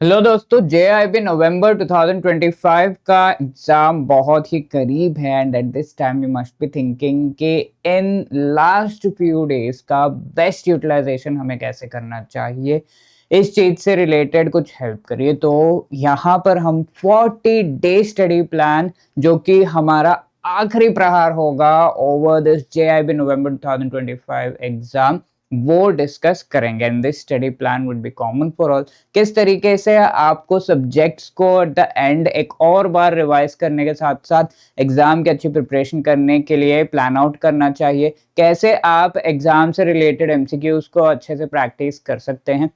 Hello दोस्तों, JIB November 2025 का exam बहुत ही करीब है and at this time you must be thinking कि इन लास्ट फ्यू डेज का बेस्ट यूटिलाइजेशन हमें कैसे करना चाहिए। इस चीज से रिलेटेड कुछ हेल्प करिए। तो यहाँ पर हम 40 डे स्टडी प्लान जो कि हमारा आखिरी प्रहार होगा over this JIB November 2025 exam, वो डिस्कस करेंगे। And this study plan would be common for all. किस तरीके से आपको सब्जेक्ट्स को एट द एंड एक और बार रिवाइज करने के साथ साथ एग्जाम की अच्छी प्रिपरेशन करने के लिए प्लान आउट करना चाहिए, कैसे आप एग्जाम से रिलेटेड एमसीक्यूज को अच्छे से प्रैक्टिस कर सकते हैं,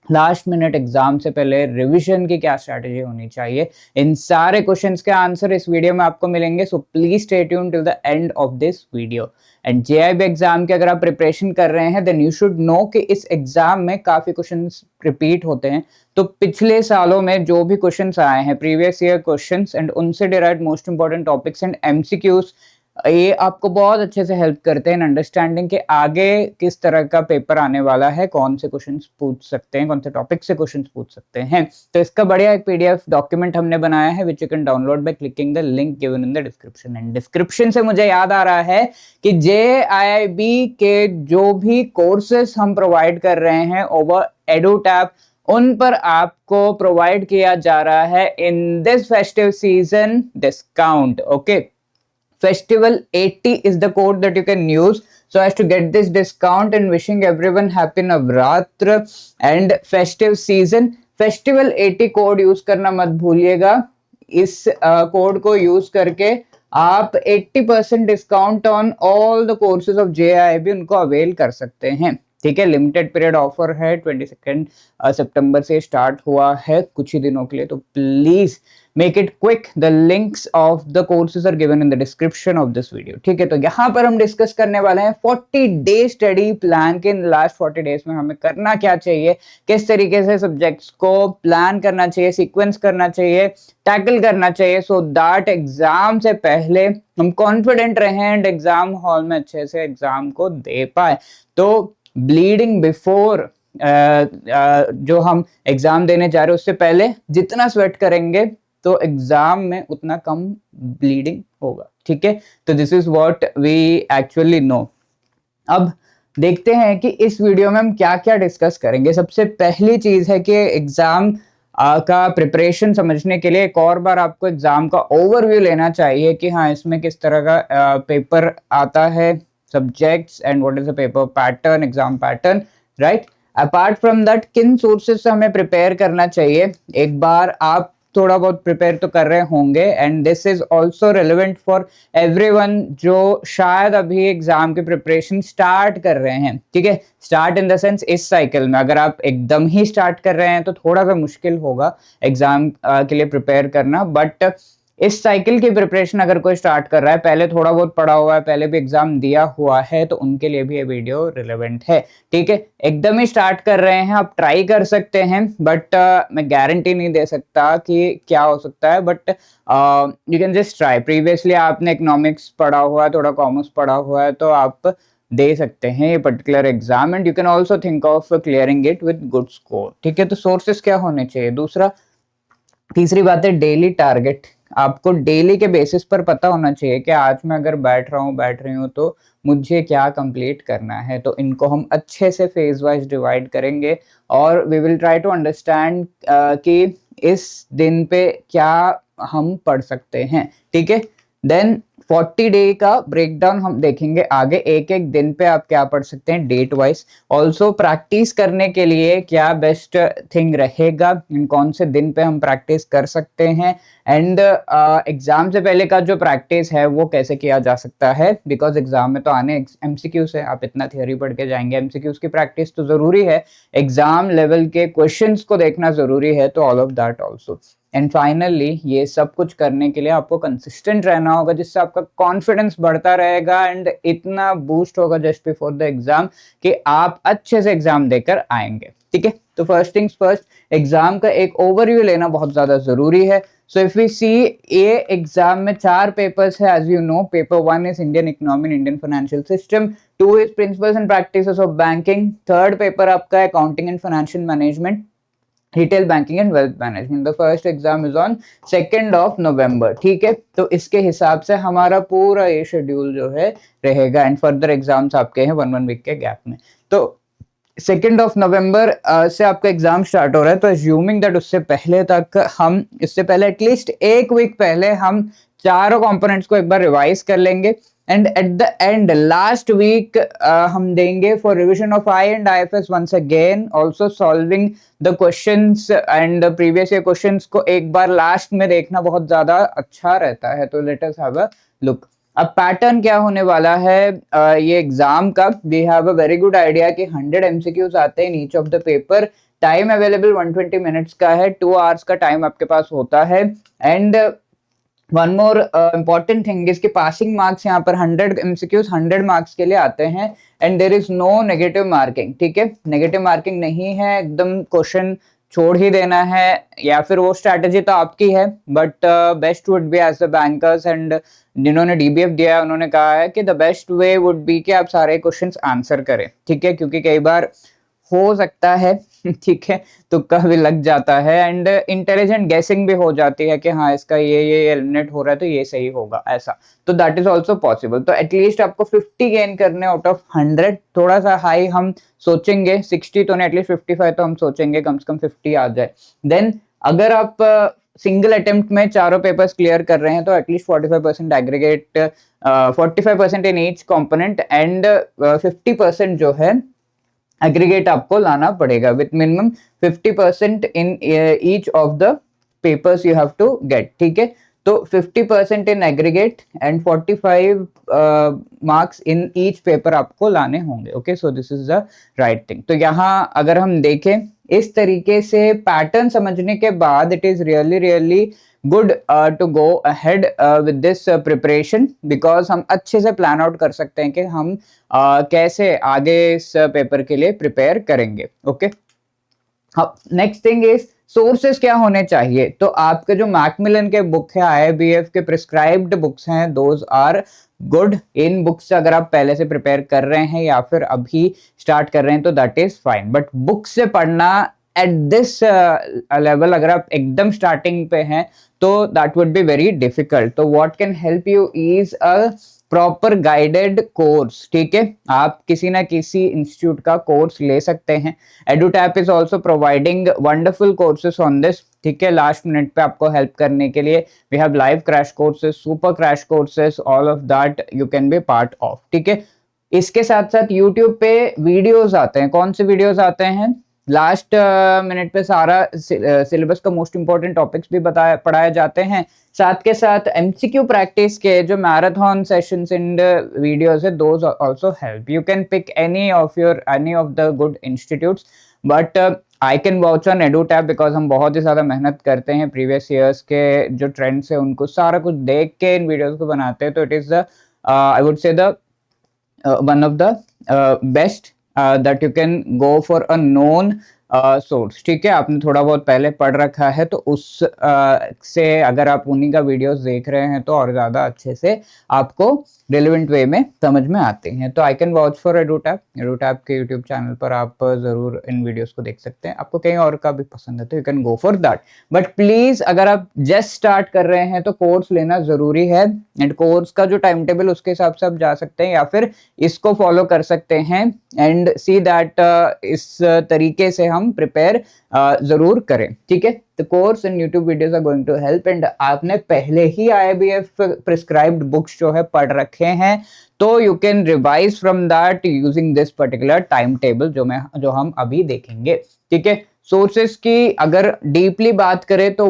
लास्ट मिनट एग्जाम से पहले रिवीजन की क्या स्ट्रैटेजी होनी चाहिए, इन सारे क्वेश्चंस के आंसर इस वीडियो में आपको मिलेंगे। So please stay tune till the end of this video. And JIB exam की अगर आप प्रिपरेशन कर रहे हैं देन यू शुड नो कि इस एग्जाम में काफी क्वेश्चंस रिपीट होते हैं। तो पिछले सालों में जो भी क्वेश्चंस आए हैं, प्रीवियस ईयर क्वेश्चंस एंड उनसे derived most important topics and MCQs, ये आपको बहुत अच्छे से हेल्प करते हैं अंडरस्टैंडिंग के आगे किस तरह का पेपर आने वाला है, कौन से क्वेश्चंस पूछ सकते हैं, कौन से टॉपिक से क्वेश्चंस पूछ सकते हैं। तो इसका बढ़िया एक PDF डॉक्यूमेंट हमने बनाया है which you can download by clicking the link given in the description. And description से मुझे याद आ रहा है कि JIB के जो भी कोर्सेस हम प्रोवाइड कर रहे हैं ओवर EduTap, उन पर आपको प्रोवाइड किया जा रहा है in this festive season discount. Okay, Festival 80 is the code that you can use so as to get this discount, and wishing everyone happy Navratra and festive season। Festival 80 code use करना मत भूलिएगा। इस code को use करके आप 80% discount on all the courses of JIB उनको avail कर सकते हैं। ठीक है, लिमिटेड पीरियड ऑफर है, 22 सितंबर से स्टार्ट हुआ है कुछ ही दिनों के लिए। तो please make it quick, the links of the courses are given in the description of this video. ठीक है, तो यहाँ पर हम डिस्कस करने वाले हैं 40 डे स्टडी प्लान के। इन लास्ट 40 डेज में हमें करना क्या चाहिए, किस तरीके से सब्जेक्ट्स को प्लान करना चाहिए, सीक्वेंस करना चाहिए, टैकल करना चाहिए, सो दैट एग्जाम से पहले हम कॉन्फिडेंट रहें एंड एग्जाम हॉल में अच्छे से एग्जाम को दे पाए। तो ब्लीडिंग बिफोर जो हम एग्जाम देने जा रहे हैं उससे पहले जितना स्वेट करेंगे तो एग्जाम में उतना कम ब्लीडिंग होगा। ठीक है, तो this is what we actually know. अब देखते हैं कि इस वीडियो में हम क्या क्या डिस्कस करेंगे। सबसे पहली चीज है कि एग्जाम का प्रिपरेशन समझने के लिए एक और बार आपको एग्जाम का ओवरव्यू लेना चाहिए कि हाँ इसमें किस तरह का पेपर आता है, subjects and what is the paper pattern, exam pattern, right. Apart from that किन सोर्सेज से हमें प्रिपेयर करना चाहिए, एक बार आप थोड़ा बहुत प्रिपेयर तो कर रहे होंगे and this is also relevant for everyone जो शायद अभी एग्जाम की प्रिपरेशन स्टार्ट कर रहे हैं। ठीक है, स्टार्ट इन द सेंस इस साइकिल में अगर आप एकदम ही स्टार्ट कर रहे हैं तो थोड़ा सा मुश्किल होगा एग्जाम के लिए प्रिपेयर करना, बट इस साइकिल की प्रिपरेशन अगर कोई स्टार्ट कर रहा है, पहले थोड़ा बहुत पढ़ा हुआ है, पहले भी एग्जाम दिया हुआ है, तो उनके लिए भी ये वीडियो रिलेवेंट है। ठीक है, एकदम ही स्टार्ट कर रहे हैं आप ट्राई कर सकते हैं, बट मैं गारंटी नहीं दे सकता कि क्या हो सकता है, but you can just try. Previously आपने इकोनॉमिक्स पढ़ा हुआ है, थोड़ा कॉमर्स पढ़ा हुआ है, तो आप दे सकते हैं ये particular exam and you can also think of clearing it with good score. ठीक है, तो सोर्सेस क्या होने चाहिए। दूसरा, तीसरी बात है डेली टारगेट। आपको डेली के बेसिस पर पता होना चाहिए कि आज मैं अगर बैठ रही हूँ तो मुझे क्या कंप्लीट करना है। तो इनको हम अच्छे से फेज वाइज डिवाइड करेंगे और we will try to understand कि इस दिन पे क्या हम पढ़ सकते हैं। ठीक है, देन 40 डे का ब्रेकडाउन हम देखेंगे आगे, एक एक दिन पे आप क्या पढ़ सकते हैं डेट वाइज। ऑल्सो प्रैक्टिस करने के लिए क्या बेस्ट थिंग रहेगा, कौन से दिन पे हम प्रैक्टिस कर सकते हैं, एंड एग्जाम से पहले का जो प्रैक्टिस है वो कैसे किया जा सकता है, बिकॉज एग्जाम में तो आने MCQs है, आप इतना थियोरी पढ़ के जाएंगे, MCQs की प्रैक्टिस तो जरूरी है, एग्जाम लेवल के क्वेश्चंस को देखना जरूरी है, तो all of that also. And finally ये सब कुछ करने के लिए आपको कंसिस्टेंट रहना होगा, जिससे आपका कॉन्फिडेंस बढ़ता रहेगा एंड इतना बूस्ट होगा जस्ट बिफोर द एग्जाम कि आप अच्छे से एग्जाम देकर आएंगे। ठीक है, तो फर्स्ट थिंग्स फर्स्ट, एग्जाम का एक ओवरव्यू लेना बहुत ज्यादा जरूरी है। सो इफ वी सी, ये एग्जाम में 4 पेपर्स है as you know. Paper 1 is Indian economy, Indian financial system, 2 is principles and practices of banking, third paper आपका accounting and financial management, retail banking and wealth management. The first exam is on 2 November, ठीक है। तो इसके हिसाब से हमारा पूरा ये शेड्यूल जो है रहेगा, एंड फर्दर एग्जाम्स आपके हैं 1 वीक के गैप में। तो 2 नवंबर से आपका एग्जाम स्टार्ट हो रहा है, तो अज्यूमिंग दैट उससे पहले तक हम, इससे पहले एटलीस्ट 1 वीक पहले हम चारों कंपोनेंट्स को एक बार रिवाइज कर लेंगे, and at the end last week हम देंगे for revision of I and IFS once again, also solving the questions and previous year questions को एक बार लास्ट में देखना बहुत ज्यादा अच्छा रहता है। तो let us have a look. अब पैटर्न क्या होने वाला है ये एग्जाम का, we have a very good idea कि 100 MCQs आते हैं in each of the paper. Time available 120 minutes का है, 2 आवर्स का टाइम आपके पास होता है। And one more important thing इसके पासिंग मार्क्स यहाँ पर 100 MCQs 100 मार्क्स के लिए आते हैं, and there is no negative marking, ठीक है। नेगेटिव मार्किंग नहीं है, एकदम क्वेश्चन छोड़ ही देना है, या फिर वो स्ट्रैटेजी तो आपकी है, but best would be as the bankers and जिन्होंने DBF दिया है उन्होंने कहा है कि the best way would be कि आप सारे क्वेश्चंस आंसर करें, ठीक है, क्योंकि कई बार हो सकता है ठीक है तुक्का भी लग जाता है, एंड इंटेलिजेंट गेसिंग भी हो जाती है कि हाँ इसका ये एलिमिनेट हो रहा है तो ये सही होगा ऐसा, तो दैट इज ऑल्सो पॉसिबल। तो एटलीस्ट आपको 50 गेन करने आउट ऑफ 100, थोड़ा सा हाई हम सोचेंगे, 60 तो नहीं एटलीस्ट 55 तो हम सोचेंगे, कम से कम 50 आ जाए। देन अगर आप सिंगल अटेम्प्ट में चारों पेपर्स क्लियर कर रहे हैं तो at least 45% aggregate, 45% in each component, and 50% जो है एग्रीगेट आपको लाना पड़ेगा with minimum 50% in each of the papers you have to get, ठीक है। तो 50% in aggregate and 45 marks in each paper आपको लाने होंगे, okay. So this is the right thing. तो यहाँ अगर हम देखें इस तरीके से पैटर्न समझने के बाद, it is really good to go ahead with this preparation, because हम अच्छे से प्लान आउट कर सकते हैं कि हम कैसे आगे इस पेपर के लिए प्रिपेयर करेंगे, okay. Next thing is sources क्या होने चाहिए। तो आपके जो मैकमिलन के बुक है, IIBF के प्रिस्क्राइब्ड बुक्स हैं, दोज आर गुड। इन बुक्स अगर आप पहले से प्रिपेयर कर रहे हैं या फिर अभी स्टार्ट कर रहे हैं तो that is fine, but book से पढ़ना एट दिस लेवल अगर आप एकदम स्टार्टिंग पे हैं तो that would be very difficult. तो what can help you is a proper guided course, ठीक है। आप किसी ना किसी इंस्टीट्यूट का कोर्स ले सकते हैं। EduTap is also providing wonderful courses on this, ठीक है। लास्ट मिनट पे आपको हेल्प करने के लिए we have live crash courses, super crash courses, all of that you can be part of, ठीक है। इसके साथ साथ यूट्यूब पे वीडियोस आते हैं। कौन से वीडियोस आते हैं? लास्ट मिनट पे सारा सिलेबस का मोस्ट इंपॉर्टेंट टॉपिक्स भी पढ़ाए जाते हैं, साथ के साथ MCQ प्रैक्टिस के जो मैराथन सेशंस एंड वीडियोस है, those also help. You can pick any of the good institutes, but I can vouch on EduTap because हम बहुत ही ज्यादा मेहनत करते हैं, प्रीवियस ईयर्स के जो ट्रेंड्स है उनको सारा कुछ देख के इन वीडियोस को बनाते हैं। तो it is the I would से the one of the best that you can go for a known source, ठीक है। आपने थोड़ा बहुत पहले पढ़ रखा है तो उस से अगर आप उन्हीं का वीडियोस देख रहे हैं तो और ज़्यादा अच्छे से आपको रिलेवेंट वे में समझ में आते हैं। तो I can watch for EduTap के यूट्यूब चैनल पर आप ज़रूर इन वीडियोस को देख सकते हैं। आपको कहीं और का भी पसंद है तो you can go for that, but please अगर आप जस्ट स्टार्ट कर रहे हैं तो कोर्स लेना ज़रूरी है, एंड कोर्स का जो टाइम टेबल उसके हिसाब से आप जा सकते हैं या फिर इसको फॉलो कर सकते हैं, एंड सी दैट इस तरीके से हम प्रिपेयर जरूर करें, ठीक है। The course and YouTube videos are going to help, and आपने पहले ही IIBF prescribed books जो है पढ़ रखे हैं तो you can revise from that using this particular timetable जो हम अभी देखेंगे, ठीक है। सोर्सेस की अगर डीपली बात करें तो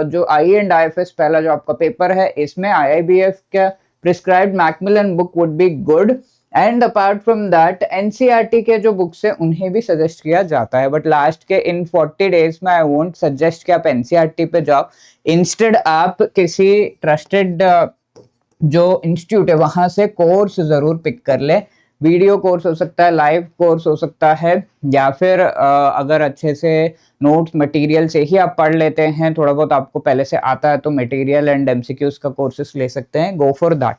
जो आई एंड IFS पहला जो आपका पेपर है इसमें IIBF का prescribed Macmillan book would be good, and apart from that NCERT के जो बुक्स हैं उन्हें भी सजेस्ट किया जाता है, बट लास्ट के इन 40 डेज में आई वोंट सजेस्ट कि आप NCERT पे जाओ। इंस्टेड आप किसी ट्रस्टेड जो इंस्टीट्यूट है वहां से कोर्स जरूर पिक कर ले। वीडियो कोर्स हो सकता है, लाइव कोर्स हो सकता है, या फिर अगर अच्छे से नोट्स मटेरियल से ही आप पढ़ लेते हैं, थोड़ा बहुत आपको पहले से आता है तो मटेरियल एंड MCQs का कोर्सेस ले सकते हैं, गो फॉर दैट।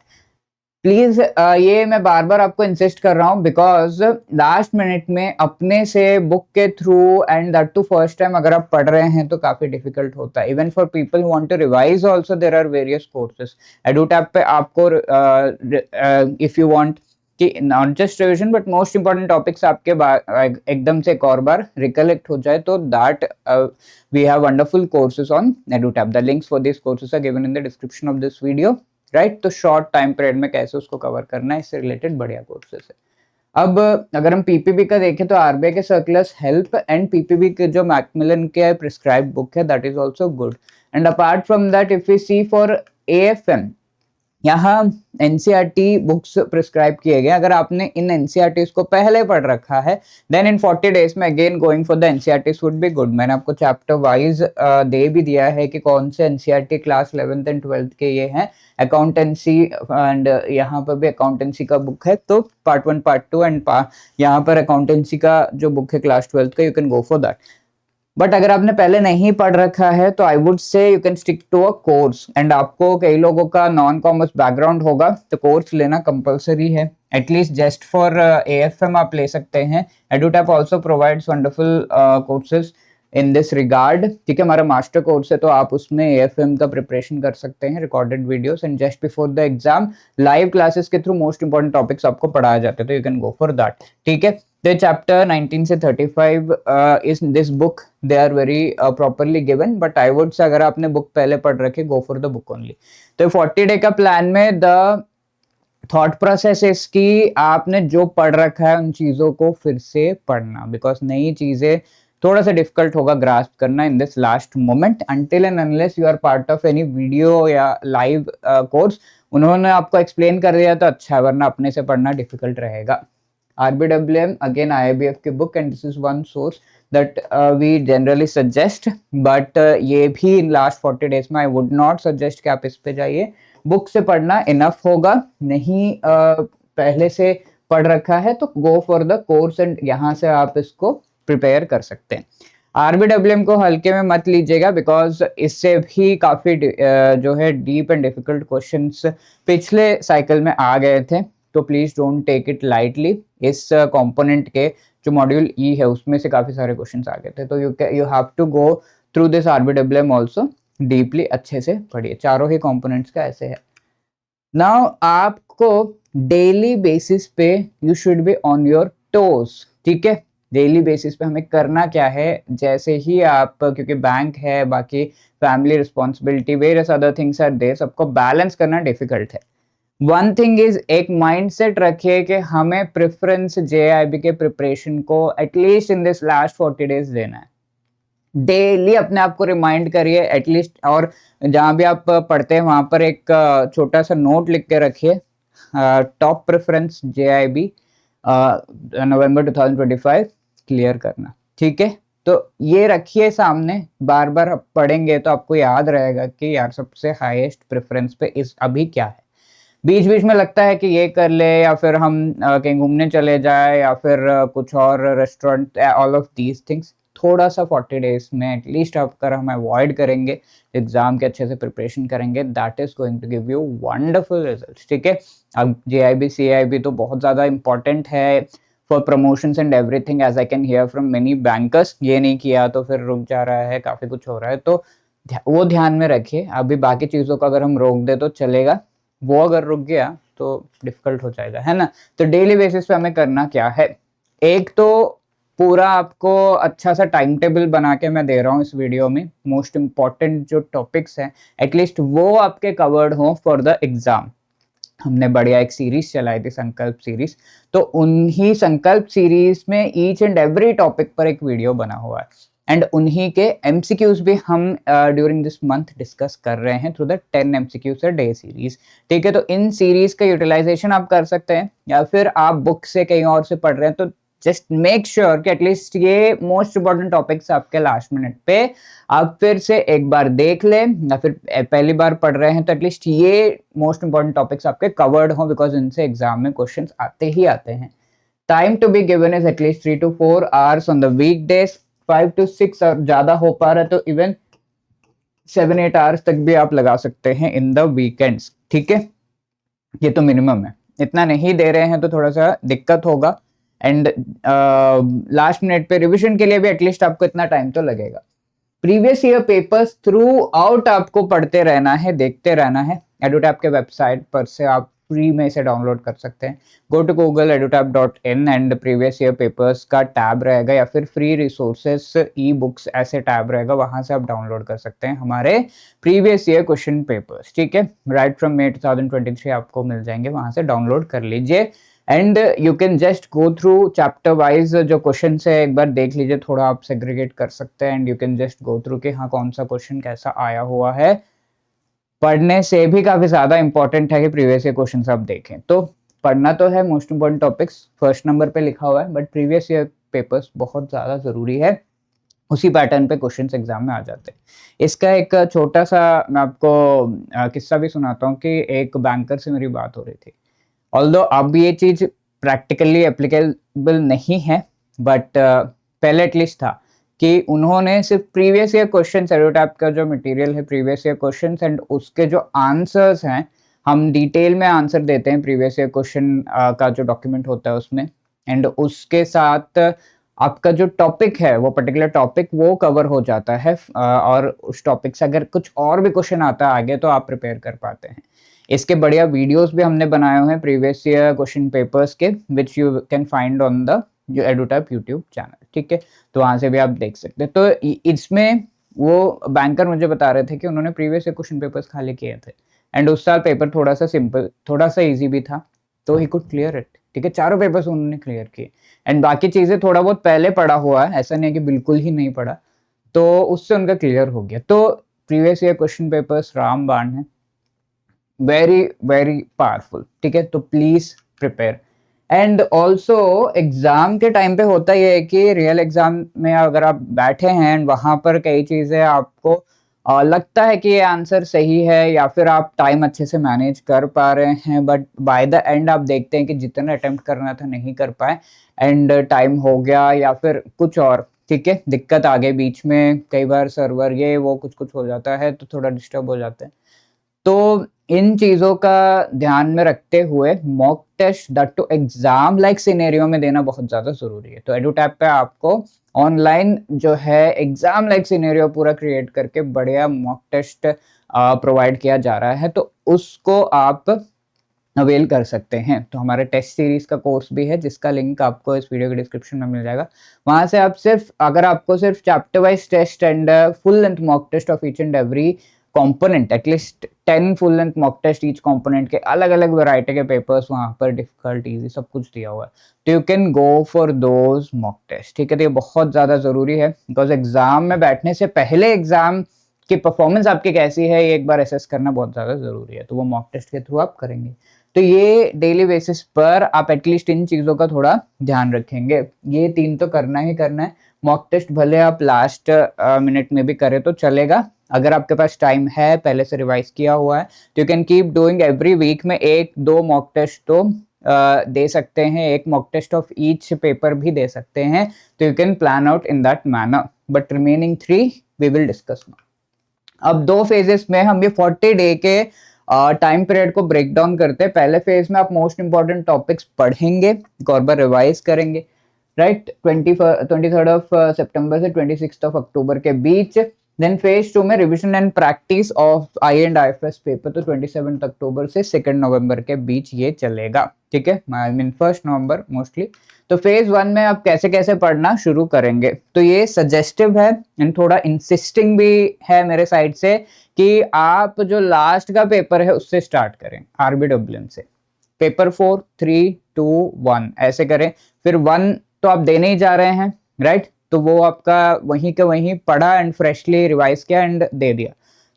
प्लीज ये मैं बार बार आपको इंसिस्ट कर रहा हूँ बिकॉज लास्ट मिनट में अपने से बुक के through and that too first time अगर आप पढ़ रहे हैं तो काफी डिफिकल्ट होता है। Even for people who want to revise also there are various courses EduTap पे आपको इफ यू वांट कि not just revision but most important topics आपके एकदम से एक और बार रिकलेक्ट हो जाए तो that we have wonderful courses on EduTap. The links for this courses are given in the description of this video right. तो शॉर्ट टाइम पीरियड में कैसे उसको कवर करना है इससे रिलेटेड बढ़िया कोर्सेस है। अब अगर हम पीपीबी का देखें तो आरबीआई के सर्कुलर्स हेल्प एंड पीपीबी के जो मैकमिलन के प्रिस्क्राइब बुक है that is also good. And apart from that if we see for AFM यहाँ एनसीईआरटी बुक्स प्रिस्क्राइब किए गए। अगर आपने इन एनसीईआरटीज को पहले पढ़ रखा है देन इन 40 डेज में again going for the NCERTs would be good. मैंने आपको चैप्टर वाइज दे भी दिया है कि कौन से NCERT class 11th and 12th के ये हैं। अकाउंटेंसी एंड यहाँ पर भी अकाउंटेंसी का बुक है तो पार्ट 1 पार्ट 2 एंड यहाँ पर अकाउंटेंसी का जो बुक है क्लास 12th का you can go for that. But अगर आपने पहले नहीं पढ़ रखा है तो I would say you can stick to a course. And आपको कई लोगों का नॉन कॉमर्स बैकग्राउंड होगा तो कोर्स लेना कंपलसरी है एटलीस्ट जस्ट फॉर एएफएम आप ले सकते हैं। एडुटैप also provides wonderful courses in this regard. ठीक है, हमारा मास्टर कोर्स है तो आप उसमें एएफएम का प्रिपरेशन कर सकते हैं recorded videos and just before the exam live classes के थ्रू मोस्ट इंपॉर्टेंट टॉपिक्स आपको पढ़ाया जाते हैं तो you can go for that. ठीक है, the chapter 19 से 35 is this book they are very properly given but I would say अगर आपने बुक पहले पढ़ रखे go for the book only। तो 40 डे का प्लान में the थॉट प्रोसेस इसकी आपने जो पढ़ रखा है उन चीजों को फिर से पढ़ना बिकॉज नई चीजें थोड़ा सा डिफिकल्ट होगा ग्रास्प करना in this last moment until and unless you are part of any video या लाइव कोर्स। उन्होंने आपको एक्सप्लेन कर दिया तो अच्छा है वरना अपने से पढ़ना डिफिकल्ट रहेगा। RBWM again IIBF की book and this is one source that we generally suggest but ये भी in last 40 days में I would not suggest कि आप इस पे जाइए। बुक से पढ़ना इनफ होगा, नहीं पहले से पढ़ रखा है तो go for the course and यहाँ से आप इसको प्रिपेयर कर सकते हैं। RBWM को हल्के में मत लीजिएगा बिकॉज इससे भी काफी जो है डीप एंड डिफिकल्ट क्वेश्चंस पिछले साइकिल में आ गए थे तो please don't take it lightly. इस कंपोनेंट के जो मॉड्यूल ई है उसमें से काफी सारे क्वेश्चंस आ गए थे तो you have to go through this RBWM also deeply, अच्छे से पढ़िए। चारों ही कंपोनेंट्स का ऐसे है। नाउ आपको डेली बेसिस पे you should be on your toes. ठीक है, डेली बेसिस पे हमें करना क्या है, जैसे ही आप क्योंकि बैंक है बाकी family responsibility various other things are there, सबको बैलेंस करना डिफिकल्ट है। वन थिंग इज एक माइंडसेट रखिए कि हमें प्रेफरेंस जेआईबी के प्रिपरेशन को at least in this last 40 days देना है। डेली अपने आप को रिमाइंड करिए एटलीस्ट, और जहां भी आप पढ़ते हैं वहां पर एक छोटा सा नोट लिख के रखिए टॉप प्रेफरेंस जेआईबी नवंबर 2025 क्लियर करना। ठीक है, तो ये रखिए सामने, बार बार पढ़ेंगे तो आपको याद रहेगा कि यार सबसे हाईएस्ट प्रेफरेंस पे इस अभी क्या है। बीच बीच में लगता है कि ये कर ले या फिर हम कहीं घूमने चले जाए या फिर कुछ और restaurant, all of these things थोड़ा सा 40 डेज में एटलीस्ट अगर हम अवॉइड करेंगे, एग्जाम के अच्छे से प्रिपरेशन करेंगे, that is going to give you wonderful results. ठीक है, अब जेआईबी सीआईबी तो बहुत ज़्यादा इंपॉर्टेंट है for promotions and everything as I can hear from many bankers. ये नहीं किया तो फिर रुक जा रहा है, काफ़ी कुछ हो रहा है, तो वो ध्यान में रखिए। अभी बाकी चीज़ों को अगर हम रोक दे तो चलेगा, वो अगर रुक गया तो डिफिकल्ट हो जाएगा, है ना। तो डेली बेसिस पे हमें करना क्या है, एक तो पूरा आपको अच्छा सा टाइम टेबल बना के मैं दे रहा हूँ इस वीडियो में। मोस्ट इंपॉर्टेंट जो टॉपिक्स हैं एटलीस्ट वो आपके कवर्ड हो फॉर द एग्जाम। हमने बढ़िया एक सीरीज चलाई थी संकल्प सीरीज, तो उन्हीं संकल्प सीरीज में ईच एंड एवरी टॉपिक पर एक वीडियो बना हुआ है एंड उन्हीं के एमसीक्यूज भी हम ड्यूरिंग दिस मंथ डिस्कस कर रहे हैं through the 10 MCQs day series. ठीक है, तो इन सीरीज का यूटिलाइजेशन आप कर सकते हैं या फिर आप बुक से कहीं और से पढ़ रहे हैं तो जस्ट मेक श्योर कि एटलीस्ट ये मोस्ट इंपॉर्टेंट टॉपिक्स आपके लास्ट मिनट पे आप फिर से एक बार देख लें, या फिर पहली बार पढ़ रहे हैं तो एटलीस्ट ये मोस्ट इंपॉर्टेंट टॉपिक्स आपके कवर्ड हो बिकॉज इनसे एग्जाम में क्वेश्चन आते ही आते हैं। Time to be given is at least 3 to 4 hours on the weekdays, 5 to 6 और ज्यादा हो पा रहा है तो इवन 7-8 आवर्स तक भी आप लगा सकते हैं इन द वीकेंड्स। ठीक है, ये तो मिनिमम है, इतना नहीं दे रहे हैं तो थोड़ा सा दिक्कत होगा। एंड लास्ट मिनट पे रिविजन के लिए भी एटलीस्ट आपको इतना टाइम तो लगेगा। Previous year papers through out आपको पढ़ते रहना है, देखते रहना है। एडुटैप के वेबसाइट पर से आप फ्री में इसे डाउनलोड कर सकते हैं। Go to Google edutap.in and previous year papers का टैब रहेगा या फिर फ्री रिसोर्सेस ई बुक्स ऐसे टैब रहेगा, वहां से आप डाउनलोड कर सकते हैं हमारे प्रीवियस ईयर क्वेश्चन पेपर्स। ठीक है, राइट फ्रॉम मे 2023 आपको मिल जाएंगे, वहां से डाउनलोड कर लीजिए। And you can just go through chapter wise जो क्वेश्चन है एक बार देख लीजिए, थोड़ा आप सेग्रीगेट कर सकते हैं। And you can just go through कि हाँ कौन सा क्वेश्चन कैसा आया हुआ है। पढ़ने से भी काफी ज्यादा इंपॉर्टेंट है कि प्रीवियस ईयर क्वेश्चन आप देखें। तो पढ़ना तो है, most important topics first number पे लिखा हुआ है, बट प्रीवियस ईयर पेपर्स बहुत ज्यादा जरूरी है, उसी पैटर्न पे क्वेश्चंस एग्जाम में आ जाते हैं। इसका एक छोटा सा मैं आपको किस्सा भी सुनाता हूँ कि एक बैंकर से मेरी बात हो रही थी। ऑल्दो अब ये चीज प्रैक्टिकली एप्लीकेबल नहीं है, बट पहले एटलीस्ट था कि उन्होंने सिर्फ प्रीवियस ईयर क्वेश्चन एडोटैप का जो मटेरियल है प्रीवियस ईयर क्वेश्चन एंड उसके जो आंसर्स हैं, हम डिटेल में आंसर देते हैं प्रीवियस ईयर क्वेश्चन का जो डॉक्यूमेंट होता है उसमें। एंड उसके साथ आपका जो टॉपिक है वो पर्टिकुलर टॉपिक वो कवर हो जाता है, और उस टॉपिक से अगर कुछ और भी क्वेश्चन आता है आगे तो आप प्रिपेयर कर पाते हैं। इसके बढ़िया वीडियोस भी हमने बनाए हुए हैं प्रीवियस ईयर क्वेश्चन पेपर्स के, which you can find on the जो एडुटैप यूट्यूब चैनल। ठीक है, तो वहां से भी आप देख सकते हैं। तो इसमें वो बैंकर मुझे बता रहे थे कि उन्होंने प्रीवियस ईयर क्वेश्चन पेपर्स खाली किए थे एंड उस साल पेपर थोड़ा सा सिंपल, थोड़ा सा इजी भी था, तो ही कुड क्लियर इट। ठीक है, चारों पेपर्स उन्होंने क्लियर किए एंड बाकी चीजें थोड़ा बहुत पहले पढ़ा हुआ है, ऐसा नहीं है कि बिल्कुल ही नहीं पढ़ा, तो उससे उनका क्लियर हो गया। तो प्रीवियस ईयर क्वेश्चन पेपर्स रामबाण है, वेरी वेरी पावरफुल। ठीक है, तो please prepare. And also exam के टाइम पे होता ये है कि रियल एग्जाम में अगर आप बैठे हैं एंड वहां पर कई चीजें आपको लगता है कि ये आंसर सही है या फिर आप टाइम अच्छे से मैनेज कर पा रहे हैं, बट बाय द एंड आप देखते हैं कि जितना अटेम्प्ट करना था नहीं कर पाए एंड टाइम हो गया या फिर कुछ और, ठीक है, दिक्कत आ गई बीच में, कई बार सर्वर ये वो कुछ कुछ हो जाता है तो थोड़ा डिस्टर्ब हो जाते हैं। तो इन चीजों का ध्यान में रखते हुए mock test that too exam like scenario में देना बहुत ज्यादा जरूरी है। तो एडुटैप पे आपको ऑनलाइन जो है एग्जाम लाइक सिनेरियो पूरा क्रिएट करके बढ़िया मॉक टेस्ट प्रोवाइड किया जा रहा है, तो उसको आप अवेल कर सकते हैं। तो हमारे टेस्ट सीरीज का कोर्स भी है जिसका लिंक आपको इस वीडियो के डिस्क्रिप्शन में मिल जाएगा। वहां से आप सिर्फ अगर आपको सिर्फ chapter wise test and full length mock test of each and every component, at least 10 full length mock test each component के अलग अलग वैरायटी के पेपर्स वहां पर डिफिकल्ट इजी सब कुछ दिया हुआ है, तो you can go for those mock test. ठीक है, तो ये बहुत ज्यादा जरूरी है बिकॉज एग्जाम में बैठने से पहले एग्जाम की परफॉर्मेंस आपकी कैसी है ये एक बार असेस करना बहुत ज्यादा जरूरी है, तो वो मॉक टेस्ट के थ्रू आप करेंगे। तो ये डेली बेसिस पर आप एटलीस्ट इन चीजों का थोड़ा ध्यान रखेंगे, ये 3 तो करना ही करना है। मॉक टेस्ट भले आप लास्ट मिनट में भी करें तो चलेगा, अगर आपके पास टाइम है पहले से रिवाइज किया हुआ है तो you can keep doing every week में 1-2 मॉक टेस्ट तो दे सकते हैं, एक mock test of each paper भी दे सकते हैं, तो you can plan out in that manner, but remaining 3 we will discuss now. अब 2 फेजेस में हम ये 40 डे के टाइम पीरियड को ब्रेक डाउन करते हैं। पहले फेज में आप मोस्ट इंपॉर्टेंट टॉपिक्स पढ़ेंगे, एक और बार रिवाइज करेंगे, राइट, 23rd ऑफ सितंबर से 26th ऑफ अक्टूबर के बीच। देन फेज 2 में revision and practice of I and IFS paper, तो 27 अक्टूबर से 2 नवंबर के बीच ये चलेगा। ठीक है, आई मीन 1 नवंबर मोस्टली। तो फेज 1 में आप कैसे कैसे पढ़ना शुरू करेंगे, तो ये सजेस्टिव है एंड थोड़ा इंसिस्टिंग भी है मेरे साइड से कि आप जो लास्ट का पेपर है उससे स्टार्ट करें, आरबीडब्ल्यूएम से। पेपर 4 3 2 1 ऐसे करें, फिर 1 तो आप देने ही जा रहे हैं, राइट, तो वो आपका वहीं के वहीं पढ़ा एंड फ्रेशली रिवाइज किया एंड दे दिया,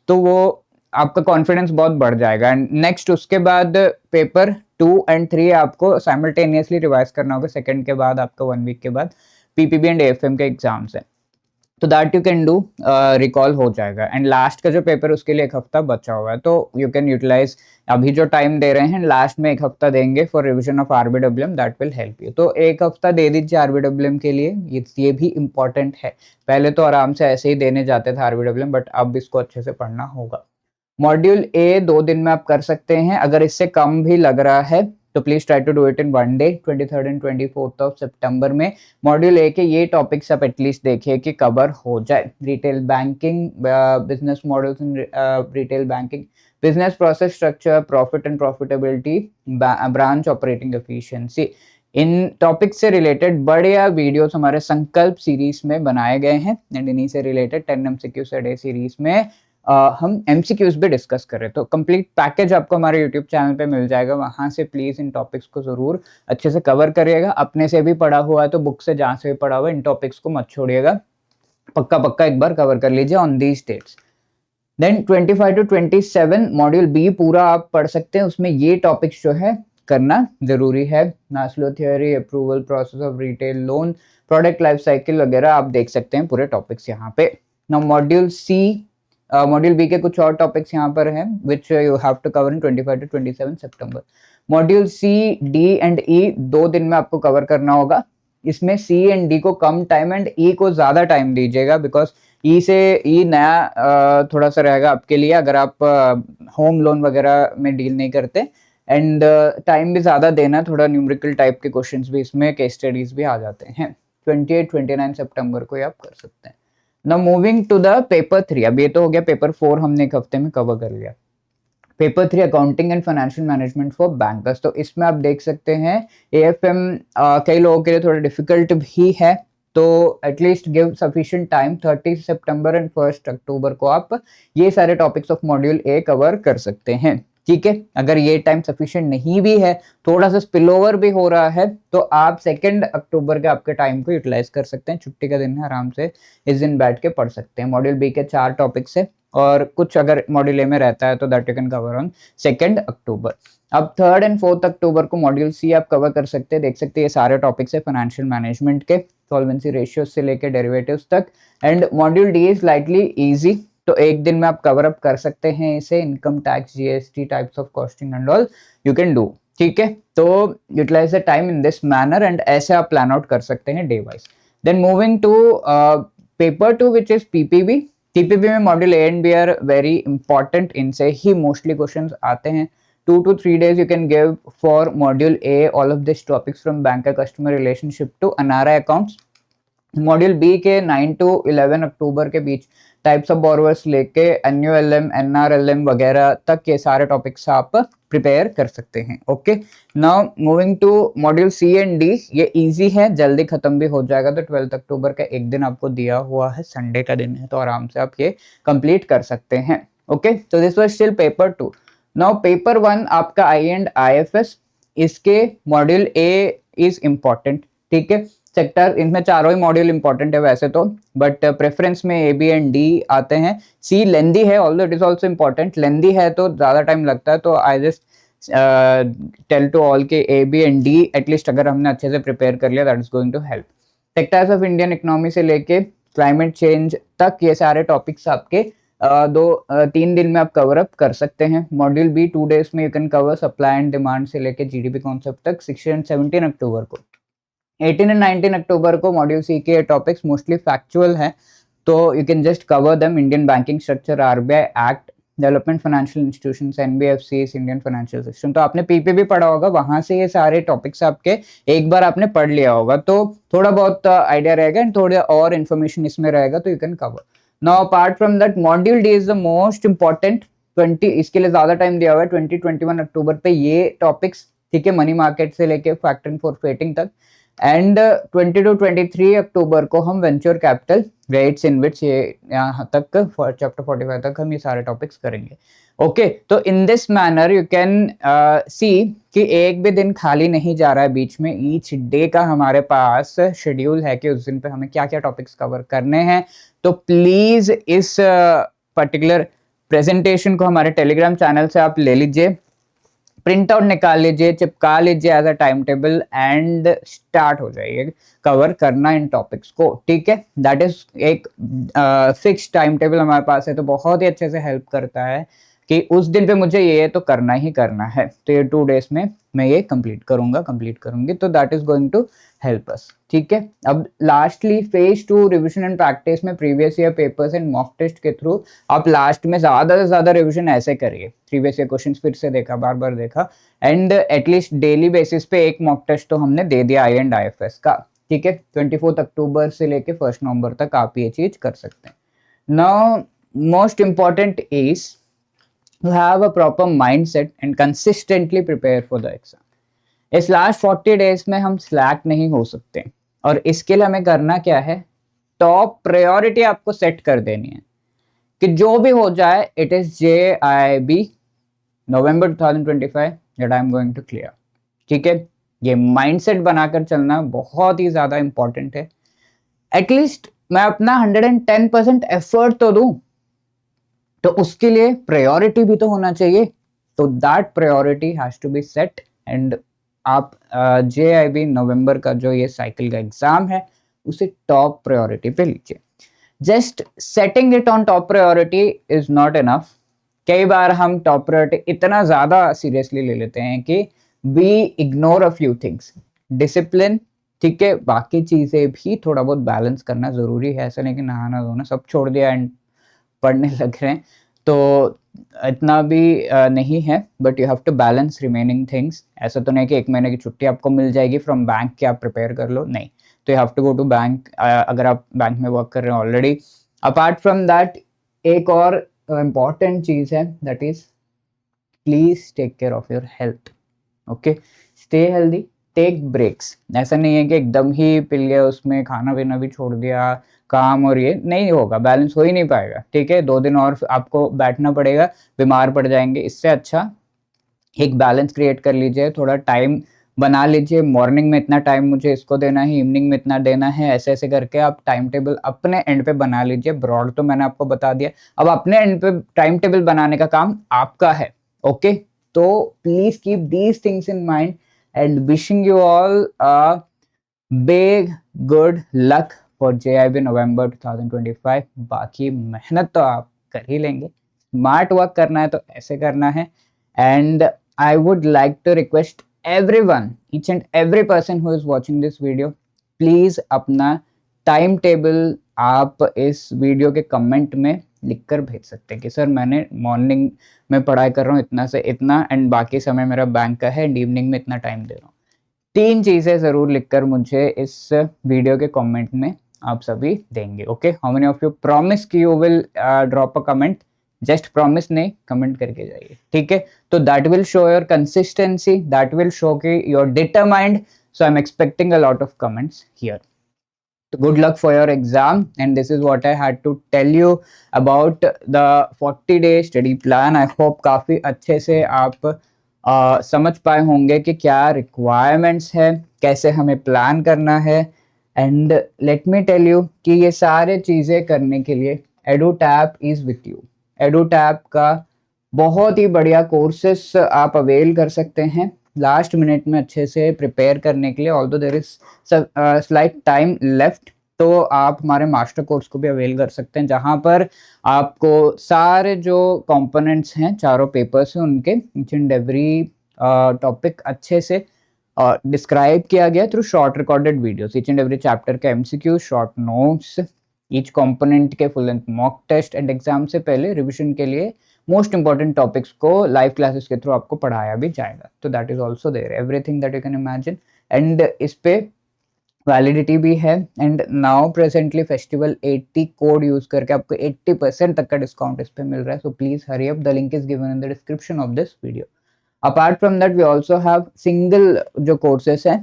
तो वो आपका कॉन्फिडेंस बहुत बढ़ जाएगा। एंड नेक्स्ट उसके बाद पेपर 2 एंड 3 आपको साइमल्टेनियसली रिवाइज करना होगा, सेकंड के बाद आपका 1 वीक के बाद पीपीबी एंड एएफएम के एग्जाम्स हैं, तो that you can do, recall हो जाएगा। एंड लास्ट का जो पेपर उसके लिए 1 हफ्ता बचा हुआ है, तो यू कैन यूटिलाइज अभी जो टाइम दे रहे हैं लास्ट में 1 हफ्ता देंगे for revision of RBWM, that will help you. तो 1 हफ्ता दे दीजिए आरबीडब्ल्यूएम के लिए, ये भी इंपॉर्टेंट है। पहले तो आराम से ऐसे ही देने जाते थे आरबीडब्ल्यूएम, बट अब इसको अच्छे से पढ़ना होगा। मॉड्यूल ए 2 दिन में आप कर सकते हैं, अगर इससे कम भी लग रहा है तो please try to do it in 1 day, 23rd and 24th of September में मॉड्यूल ए के ये टॉपिक्स आप एटलीस्ट देखिए कि कवर हो जाए। Retail banking, business models in retail banking, business process structure, profit and profitability, branch operating efficiency, in topic से related बढ़िया वीडियोस हमारे संकल्प सीरीज में बनाए गए हैं एंड इन्हीं से related 10 MCQs a day series में हम MCQs भी डिस्कस करें। तो कंप्लीट पैकेज आपको हमारे यूट्यूब चैनल पे मिल जाएगा, वहां से प्लीज इन टॉपिक्स को जरूर अच्छे से कवर करिएगा। अपने से भी पढ़ा हुआ है तो बुक से जहां से भी पढ़ा हुआ है इन टॉपिक्स को मत छोड़िएगा, पक्का पक्का एक बार कवर कर लीजिए on these dates. Then 25 to 27 module B पूरा आप पढ़ सकते हैं, उसमें ये टॉपिक्स जो है करना जरूरी है। Maslow theory, approval process of retail loan, product life cycle वगैरह आप देख सकते हैं पूरे टॉपिक्स यहाँ पे। Now module C, module B के कुछ और टॉपिक्स यहाँ पर हैं which you have to cover in 25 to 27 September. Module C, D and E 2 दिन में आपको कवर करना होगा। इसमें सी एंड डी को कम टाइम एंड ई को ज्यादा टाइम दीजिएगा, बिकॉज ई से ई नया थोड़ा सा रहेगा आपके लिए अगर आप होम लोन वगैरह में डील नहीं करते, एंड टाइम भी ज्यादा देना, थोड़ा न्यूमेरिकल टाइप के क्वेश्चंस भी इसमें, केस स्टडीज भी आ जाते हैं। 28-29 सितंबर को आप कर सकते हैं। Now moving to the paper 3, अब ये तो हो गया पेपर 4 हमने एक हफ्ते में कवर कर लिया। Paper 3 accounting and financial management for bankers, तो इसमें आप देख सकते हैं AFM कई लोगों के लिए थोड़ा डिफिकल्ट भी है, तो at least give sufficient time. 30 September and 1 अक्टूबर को आप ये सारे topics of module A cover कर सकते हैं, ठीक है। अगर ये टाइम सफिशिएंट नहीं भी है, थोड़ा सा स्पिल ओवर भी हो रहा है, तो आप 2 अक्टूबर के आपके टाइम को यूटिलाइज कर सकते हैं। छुट्टी का दिन है, आराम से इस दिन बैठ के पढ़ सकते हैं। मॉड्यूल बी के 4 टॉपिक्स है और कुछ अगर मॉड्यूल ए में रहता है तो that you can cover on 2 अक्टूबर। अब 3rd एंड 4th अक्टूबर को मॉड्यूल सी आप कवर कर सकते हैं। देख सकते हैं ये सारे टॉपिक्स है फाइनेंशियल मैनेजमेंट के, सॉल्वेंसी रेशियो से लेके डेरिवेटिव्स तक। And module D is lightly easy, तो एक दिन में आप कवर अप कर सकते हैं इसे। Income tax, GST, types of costing and all you can do, ठीक है। तो utilise the time in this manner and ऐसे आप प्लान आउट कर सकते हैं day wise. Then moving to paper 2 which is PPB। PPB में module A and B are very important, इनसे ही मोस्टली क्वेश्चंस आते हैं। 2 to 3 days you can give for module A all of these topics from banker customer relationship to NRI accounts। Module B के 9 to 11 अक्टूबर के बीच types of borrowers लेके NULM, NRLM वगैरह तक ये सारे टॉपिक्स आप प्रिपेयर कर सकते हैं। Okay, now moving to module C and D, ये इजी है, जल्दी खत्म भी हो जाएगा। तो 12 अक्टूबर का एक दिन आपको दिया हुआ है, संडे का दिन है, तो आराम से आप ये कंप्लीट कर सकते हैं। ओके, तो this was still paper 2। Now paper 1 आपका आई एंड IFS, इसके मॉड्यूल ए इज इम्पॉर्टेंट, ठीक है। सेक्टर, इनमें चारों ही मॉड्यूल इंपॉर्टेंट है वैसे तो, बट प्रेफरेंस में A, B एंड D आते हैं। C लेंदी है, although it is also important, lengthy है तो ज्यादा टाइम लगता है, तो I just tell to all के A, B and D at least अगर हमने अच्छे से प्रिपेयर कर लिया that is going to help. Sectors of Indian economy से लेके क्लाइमेट चेंज तक ये सारे टॉपिक्स आपके 2-3 दिन में आप कवर अप कर सकते हैं। मॉड्यूल बी 2 days में you can cover supply and demand से लेके GDP कॉन्सेप्ट तक। 16 एंड 17 अक्टूबर को, 18 एंड 19 अक्टूबर को मॉड्यूल सी के टॉपिक्स मोस्टली फैक्चुअल हैं, तो you can just cover them. Indian banking structure, RBI act, development financial institutions, NBFCs, Indian financial system. तो आपने PPB पढ़ा होगा, वहां से ये सारे टॉपिक्स आपके एक बार आपने पढ़ लिया होगा, तो थोड़ा बहुत आइडिया रहेगा एंड थोड़ा और इन्फॉर्मेशन इसमें रहेगा, तो you can cover. Now apart from that module D is the most important. 20 इसके लिए ज्यादा टाइम दिया हुआ है, 20-21 अक्टूबर पे ये टॉपिक्स, ठीक है, मनी मार्केट से लेके फैक्टरिंग फॉरफेटिंग तक। एंड 20 to 23 अक्टूबर को हम वेंचर कैपिटल रेट्स इन विच, ये यहाँ तक चैप्टर 45 तक हम ये सारे टॉपिक्स करेंगे। ओके, तो इन this manner you can see कि एक भी दिन खाली नहीं जा रहा है बीच में, ईच डे का हमारे पास शेड्यूल है कि उस दिन पे हमें क्या क्या टॉपिक्स कवर करने हैं। तो प्लीज इस पर्टिकुलर प्रेजेंटेशन को हमारे टेलीग्राम चैनल से आप ले लीजिए, प्रिंट आउट निकाल लीजिए, चिपका लीजिए as a time table and start हो जाइए कवर करना इन टॉपिक्स को, ठीक है। दैट इज एक फिक्स टाइम टेबल हमारे पास है, तो बहुत ही अच्छे से हेल्प करता है कि उस दिन पे मुझे ये तो करना ही करना है, तो ये 2 डेज में मैं ये कंप्लीट करूंगी, तो that is going to help us. ठीक है, अब lastly phase 2 revision and practice में previous year papers and mock test के थ्रू आप लास्ट में ज्यादा से ज्यादा रिविजन ऐसे करिए, प्रीवियस ईयर क्वेश्चंस फिर से देखा, बार बार देखा, एंड एटलीस्ट डेली बेसिस पे एक मॉक टेस्ट तो हमने दे दिया आई एंड IFS का। ठीक है, 24 अक्टूबर से लेके 1 नवंबर तक आप ये चीज कर सकते हैं। Now most important is to have a proper mindset and consistently prepare for the exam. इस लास्ट 40 डेज में हम स्लैक नहीं हो सकते, और इसके लिए हमें करना क्या है, टॉप प्रायोरिटी आपको सेट कर देनी है कि जो भी हो जाए it is JIB November 2025 that I am going to clear. ठीक है, ये माइंडसेट बनाकर चलना बहुत ही ज्यादा इंपॉर्टेंट है। एटलीस्ट मैं अपना 110% एफर्ट तो दूं, तो उसके लिए प्रायोरिटी भी तो होना चाहिए, तो that priority has to be set. And आप JIB नवंबर का जो ये साइकिल का एग्जाम है उसे टॉप प्रायोरिटी पे लीजिए। Just setting it on top priority is not enough. कई बार हम टॉप प्रायोरिटी इतना ज्यादा सीरियसली ले लेते हैं कि we ignore a few things, discipline, ठीक है, बाकी चीजें भी थोड़ा बहुत बैलेंस करना जरूरी है। ऐसा नहीं कि नहाना धोना सब छोड़ दिया एंड पढ़ने लग रहे हैं, तो इतना भी नहीं है, but you have to balance remaining things. ऐसा तो नहीं कि 1 महीने की छुट्टी आपको मिल जाएगी फ्रॉम बैंक कि आप प्रिपेयर कर लो, नहीं, तो you have to go to bank अगर आप बैंक में वर्क कर रहे हैं ऑलरेडी। अपार्ट फ्रॉम दैट एक और इम्पॉर्टेंट चीज है, that is please take care of your health. Okay, stay healthy, take breaks. ऐसा नहीं है कि एकदम ही पिल गया, उसमें खाना पीना भी छोड़ दिया, काम और ये नहीं होगा, बैलेंस हो ही नहीं पाएगा। ठीक है, 2 दिन और आपको बैठना पड़ेगा, बीमार पड़ जाएंगे। इससे अच्छा एक बैलेंस क्रिएट कर लीजिए, थोड़ा टाइम बना लीजिए, मॉर्निंग में इतना टाइम मुझे इसको देना है, इवनिंग में इतना देना है, ऐसे ऐसे करके आप टाइम टेबल अपने एंड पे बना लीजिए। ब्रॉड तो मैंने आपको बता दिया, अब अपने एंड पे टाइम टेबल बनाने का काम आपका है। ओके, तो please keep these things in mind and wishing you all a big good luck for JIB November 2025। बाकी मेहनत तो आप कर ही लेंगे, स्मार्ट वर्क करना है तो ऐसे करना है। And I would like to request everyone, each and every person who is watching this video, please अपना टाइम टेबल आप इस वीडियो के कमेंट में लिखकर भेज सकते हैं कि सर मैंने मॉर्निंग में पढ़ाई कर रहा हूँ इतना से इतना, एंड बाकी समय मेरा बैंक का है, एंड इवनिंग में इतना टाइम दे रहा हूँ। 3 चीजें जरूर लिखकर मुझे इस वीडियो के कमेंट में आप सभी देंगे। Okay, how many of you promise कि you will drop a comment, just promise नहीं, कमेंट करके जाइए। ठीक है, तो that will show your consistency, that will show कि you are determined, so I am expecting a lot of comments here. So good luck for your exam, and this is what I had to tell you about the 40-day study plan. I hope काफी अच्छे से आप समझ पाए होंगे कि क्या requirements है, कैसे हमें प्लान करना है। And let me tell you कि ये सारे चीजें करने के लिए EduTap is with you. EduTap का बहुत ही बढ़िया कोर्सेस आप अवेल कर सकते हैं लास्ट मिनट में अच्छे से प्रिपेयर करने के लिए। Although there is slight time left, तो आप हमारे मास्टर कोर्स को भी अवेल कर सकते हैं, जहां पर आपको सारे जो कंपोनेंट्स हैं, चारों पेपर्स हैं, उनके ईच एंड एवरी टॉपिक अच्छे से डिस्क्राइब किया गया through short recorded videos. Each and every chapter के MCQ, short notes, each component के full length mock test, and exam से पहले रिविजन के लिए मोस्ट इंपॉर्टेंट टॉपिक्स को लाइव क्लासेस के थ्रू आपको पढ़ाया भी जाएगा। तो that is also there, everything that you can imagine, and इस पे वैलिडिटी भी है। And now presently festival 80 code use करके आपको 80% तक का डिस्काउंट इस पे मिल रहा है। So please hurry up, the link is given in the description of this video. Apart from that we also have single जो कोर्सेस हैं,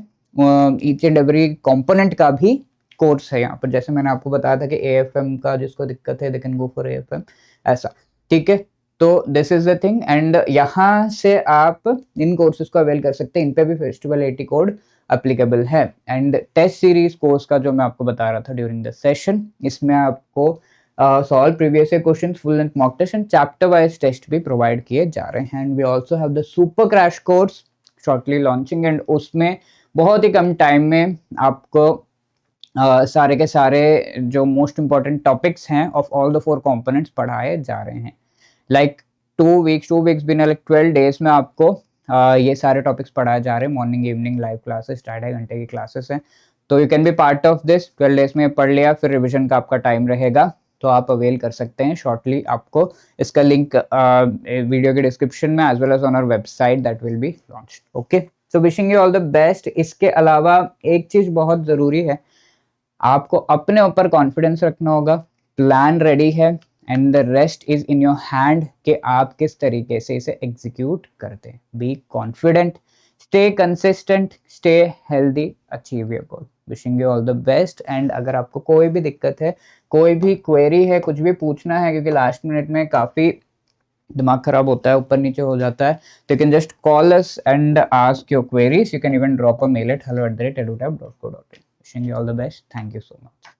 ईच एंड एवरी कंपोनेंट का भी कोर्स है यहाँ पर। जैसे मैंने आपको बताया था कि AFM का जिसको दिक्कत है they can go for AFM, ऐसा। ठीक है, तो this is the thing, and यहाँ से आप इन कोर्सेज को अवेल कर सकते हैं। इन पे भी फेस्टिवल 80 कोड अप्लीकेबल है। एंड टेस्ट सीरीज कोर्स का जो मैं आपको बता रहा था ड्यूरिंग द सेशन, इसमें आपको solve previous year question, full length mock test and chapter wise test भी प्रोवाइड किए जा रहे हैं। And we also have the super crash course shortly launching, and उसमें बहुत ही कम टाइम में आपको सारे के सारे जो मोस्ट इंपॉर्टेंट टॉपिक्स हैं ऑफ ऑल द 4 कंपोनेंट्स पढ़ाए जा रहे हैं। लाइक 2 वीक्स भी ना, लाइक 12 डेज में आपको ये सारे टॉपिक्स पढ़ाए जा रहे हैं। मॉर्निंग इवनिंग लाइव क्लासेस, 2.5 घंटे की क्लासेस हैं। तो you can be part of this. 12 days में पढ़ लिया, फिर रिविजन का आपका टाइम रहेगा, तो आप अवेल कर सकते हैं। शॉर्टली आपको इसका लिंक वीडियो के डिस्क्रिप्शन में as well as on our website that will be launched. Okay, so wishing you all the best. इसके अलावा एक चीज बहुत जरूरी है, आपको अपने ऊपर कॉन्फिडेंस रखना होगा। प्लान रेडी है and the rest is in your hand कि आप किस तरीके से इसे एग्जीक्यूट करते हैं। Be confident, stay consistent, stay healthy, achieve your goal. Wishing you all the best. And अगर आपको कोई भी दिक्कत है, कोई भी क्वेरी है, कुछ भी पूछना है, क्योंकि लास्ट मिनट में काफ़ी दिमाग खराब होता है, ऊपर नीचे हो जाता है, तो you can just call us and ask your queries. You can even drop a mail at hello@edutap.co.in. Wishing you all the best. Thank you so much.